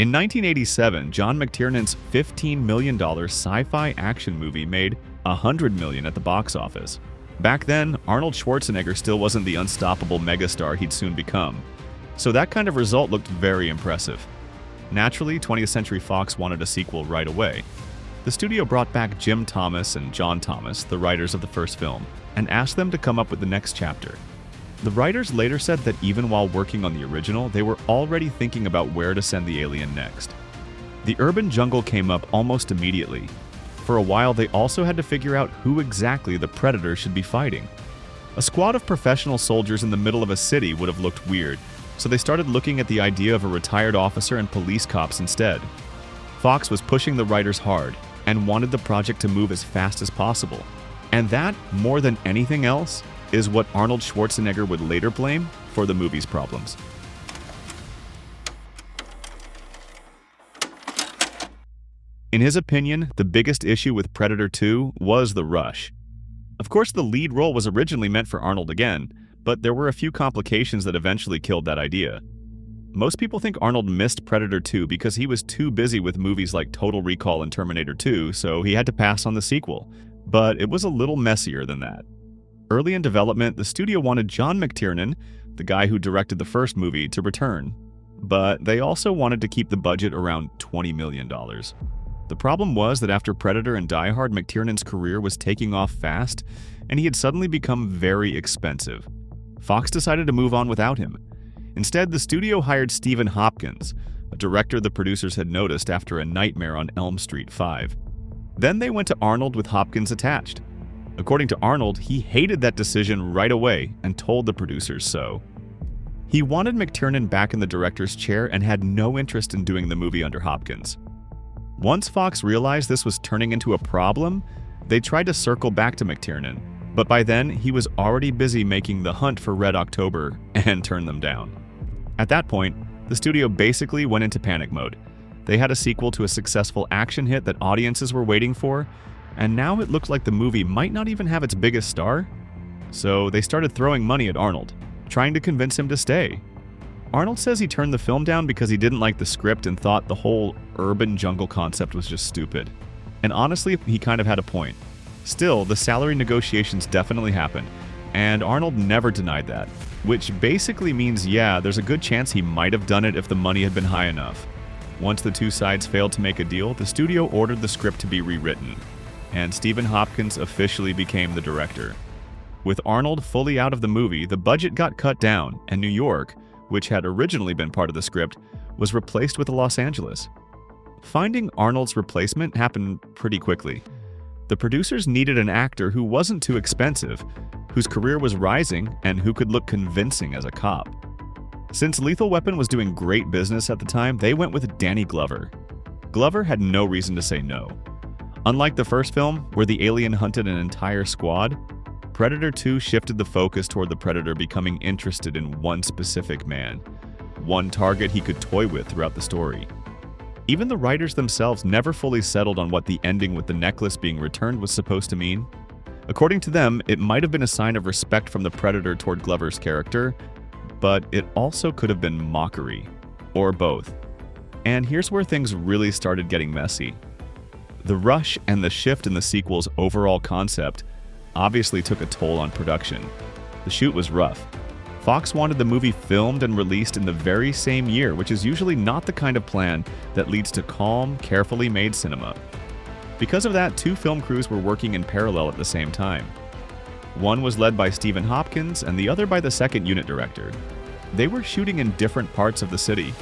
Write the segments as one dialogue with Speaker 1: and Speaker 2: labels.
Speaker 1: In 1987, John McTiernan's $15 million sci-fi action movie made $100 million at the box office. Back then, Arnold Schwarzenegger still wasn't the unstoppable megastar he'd soon become, so that kind of result looked very impressive. Naturally, 20th Century Fox wanted a sequel right away. The studio brought back Jim Thomas and John Thomas, the writers of the first film, and asked them to come up with the next chapter. The writers later said that even while working on the original, they were already thinking about where to send the alien next. The urban jungle came up almost immediately. For a while, they also had to figure out who exactly the Predator should be fighting. A squad of professional soldiers in the middle of a city would have looked weird, so they started looking at the idea of a retired officer and police cops instead. Fox was pushing the writers hard and wanted the project to move as fast as possible. And that, more than anything else, is what Arnold Schwarzenegger would later blame for the movie's problems. In his opinion, the biggest issue with Predator 2 was the rush. Of course, the lead role was originally meant for Arnold again, but there were a few complications that eventually killed that idea. Most people think Arnold missed Predator 2 because he was too busy with movies like Total Recall and Terminator 2, so he had to pass on the sequel. But it was a little messier than that. Early in development, the studio wanted John McTiernan, the guy who directed the first movie, to return. But they also wanted to keep the budget around $20 million. The problem was that after Predator and Die Hard, McTiernan's career was taking off fast, and he had suddenly become very expensive. Fox decided to move on without him. Instead, the studio hired Stephen Hopkins, a director the producers had noticed after A Nightmare on Elm Street 5. Then they went to Arnold with Hopkins attached. According to Arnold, he hated that decision right away and told the producers so. He wanted McTiernan back in the director's chair and had no interest in doing the movie under Hopkins. Once Fox realized this was turning into a problem, they tried to circle back to McTiernan, but by then he was already busy making The Hunt for Red October and turned them down. At that point, the studio basically went into panic mode. They had a sequel to a successful action hit that audiences were waiting for, and now it looked like the movie might not even have its biggest star. So they started throwing money at Arnold, trying to convince him to stay. Arnold says he turned the film down because he didn't like the script and thought the whole urban jungle concept was just stupid. And honestly, he kind of had a point. Still, the salary negotiations definitely happened, and Arnold never denied that, which basically means, yeah, there's a good chance he might have done it if the money had been high enough. Once the two sides failed to make a deal, the studio ordered the script to be rewritten, and Stephen Hopkins officially became the director. With Arnold fully out of the movie, the budget got cut down, and New York, which had originally been part of the script, was replaced with Los Angeles. Finding Arnold's replacement happened pretty quickly. The producers needed an actor who wasn't too expensive, whose career was rising, and who could look convincing as a cop. Since Lethal Weapon was doing great business at the time, they went with Danny Glover. Glover had no reason to say no. Unlike the first film, where the alien hunted an entire squad, Predator 2 shifted the focus toward the Predator becoming interested in one specific man, one target he could toy with throughout the story. Even the writers themselves never fully settled on what the ending with the necklace being returned was supposed to mean. According to them, it might have been a sign of respect from the Predator toward Glover's character, but it also could have been mockery, or both. And here's where things really started getting messy. The rush and the shift in the sequel's overall concept obviously took a toll on production. The shoot was rough. Fox wanted the movie filmed and released in the very same year, which is usually not the kind of plan that leads to calm, carefully made cinema. Because of that, two film crews were working in parallel at the same time. One was led by Stephen Hopkins and the other by the second unit director. They were shooting in different parts of the city.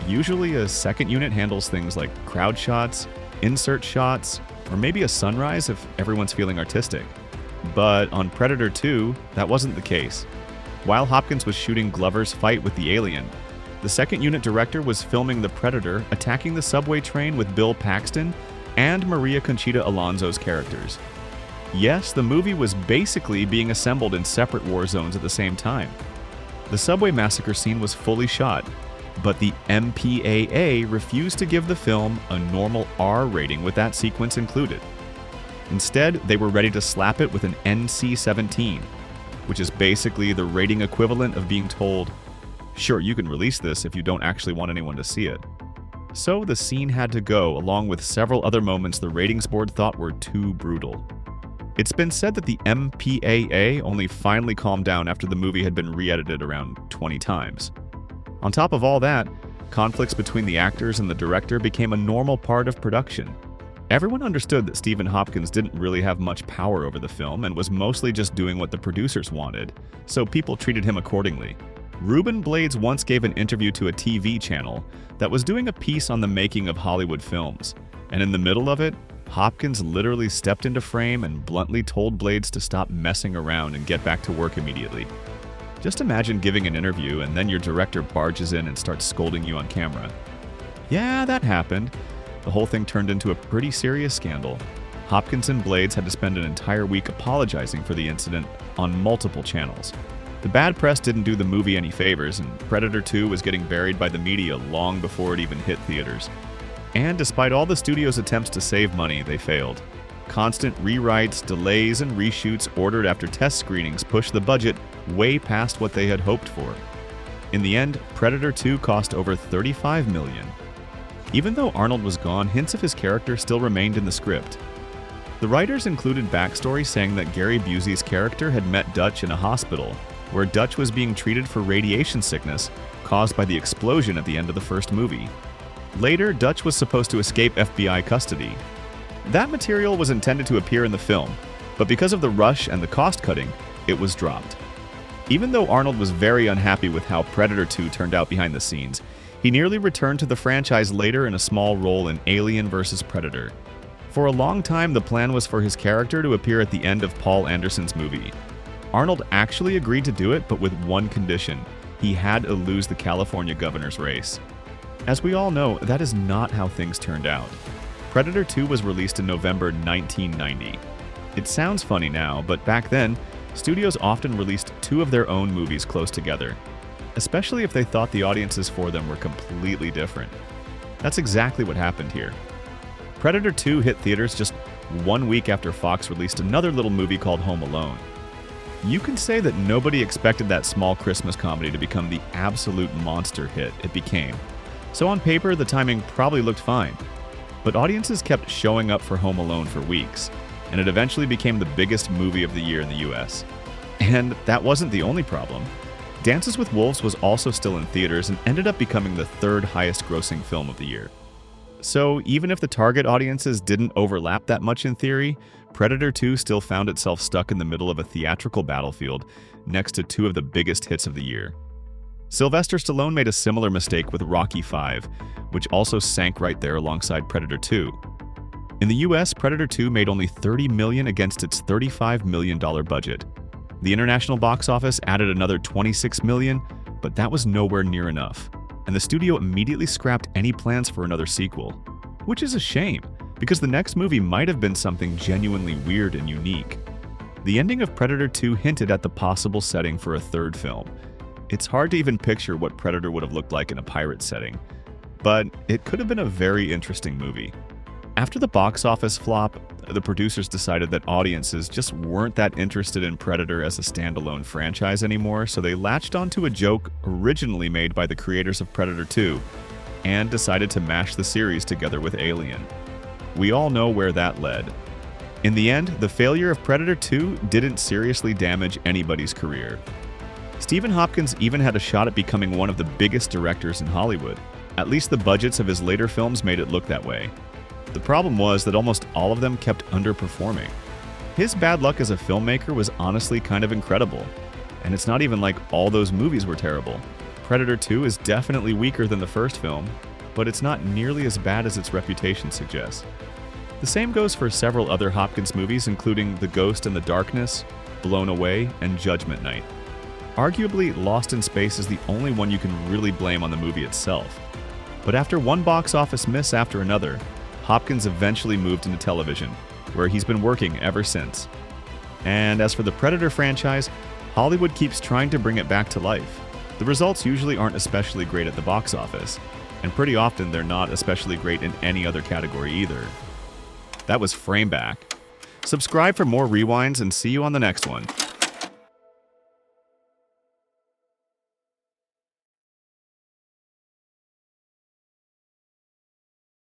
Speaker 1: Usually a second unit handles things like crowd shots, insert shots, or maybe a sunrise if everyone's feeling artistic. But on Predator 2, that wasn't the case. While Hopkins was shooting Glover's fight with the alien, the second unit director was filming the Predator attacking the subway train with Bill Paxton and Maria Conchita Alonso's characters. Yes, the movie was basically being assembled in separate war zones at the same time. The subway massacre scene was fully shot, but the MPAA refused to give the film a normal R rating with that sequence included. Instead, they were ready to slap it with an NC-17, which is basically the rating equivalent of being told, sure, you can release this if you don't actually want anyone to see it. So the scene had to go, along with several other moments the ratings board thought were too brutal. It's been said that the MPAA only finally calmed down after the movie had been re-edited around 20 times. On top of all that, conflicts between the actors and the director became a normal part of production. Everyone understood that Stephen Hopkins didn't really have much power over the film and was mostly just doing what the producers wanted, so people treated him accordingly. Ruben Blades once gave an interview to a TV channel that was doing a piece on the making of Hollywood films, and in the middle of it, Hopkins literally stepped into frame and bluntly told Blades to stop messing around and get back to work immediately. Just imagine giving an interview and then your director barges in and starts scolding you on camera. Yeah, that happened. The whole thing turned into a pretty serious scandal. Hopkins and Blades had to spend an entire week apologizing for the incident on multiple channels. The bad press didn't do the movie any favors, and Predator 2 was getting buried by the media long before it even hit theaters. And despite all the studio's attempts to save money, they failed. Constant rewrites, delays, and reshoots ordered after test screenings pushed the budget way past what they had hoped for. In the end, Predator 2 cost over $35 million. Even though Arnold was gone, hints of his character still remained in the script. The writers included backstory saying that Gary Busey's character had met Dutch in a hospital, where Dutch was being treated for radiation sickness caused by the explosion at the end of the first movie. Later, Dutch was supposed to escape FBI custody. That material was intended to appear in the film, but because of the rush and the cost cutting, it was dropped. Even though Arnold was very unhappy with how Predator 2 turned out behind the scenes, he nearly returned to the franchise later in a small role in Alien vs. Predator. For a long time, the plan was for his character to appear at the end of Paul Anderson's movie. Arnold actually agreed to do it, but with one condition: he had to lose the California governor's race. As we all know, that is not how things turned out. Predator 2 was released in November 1990. It sounds funny now, but back then, studios often released two of their own movies close together, especially if they thought the audiences for them were completely different. That's exactly what happened here. Predator 2 hit theaters just 1 week after Fox released another little movie called Home Alone. You can say that nobody expected that small Christmas comedy to become the absolute monster hit it became. So on paper, the timing probably looked fine. But audiences kept showing up for Home Alone for weeks, and it eventually became the biggest movie of the year in the US. And that wasn't the only problem. Dances with Wolves was also still in theaters and ended up becoming the third highest grossing film of the year. So even if the target audiences didn't overlap that much in theory, Predator 2 still found itself stuck in the middle of a theatrical battlefield next to two of the biggest hits of the year. Sylvester Stallone made a similar mistake with Rocky V, which also sank right there alongside Predator 2. In the US, Predator 2 made only $30 million against its $35 million budget. The international box office added another $26 million, but that was nowhere near enough, and the studio immediately scrapped any plans for another sequel. Which is a shame, because the next movie might have been something genuinely weird and unique. The ending of Predator 2 hinted at the possible setting for a third film. It's hard to even picture what Predator would have looked like in a pirate setting, but it could have been a very interesting movie. After the box office flop, the producers decided that audiences just weren't that interested in Predator as a standalone franchise anymore, so they latched onto a joke originally made by the creators of Predator 2 and decided to mash the series together with Alien. We all know where that led. In the end, the failure of Predator 2 didn't seriously damage anybody's career. Stephen Hopkins even had a shot at becoming one of the biggest directors in Hollywood. At least the budgets of his later films made it look that way. The problem was that almost all of them kept underperforming. His bad luck as a filmmaker was honestly kind of incredible, and it's not even like all those movies were terrible. Predator 2 is definitely weaker than the first film, but it's not nearly as bad as its reputation suggests. The same goes for several other Hopkins movies, including The Ghost in the Darkness, Blown Away, and Judgment Night. Arguably, Lost in Space is the only one you can really blame on the movie itself. But after one box office miss after another, Hopkins eventually moved into television, where he's been working ever since. And as for the Predator franchise, Hollywood keeps trying to bring it back to life. The results usually aren't especially great at the box office, and pretty often they're not especially great in any other category either. That was Frameback. Subscribe for more rewinds and see you on the next one.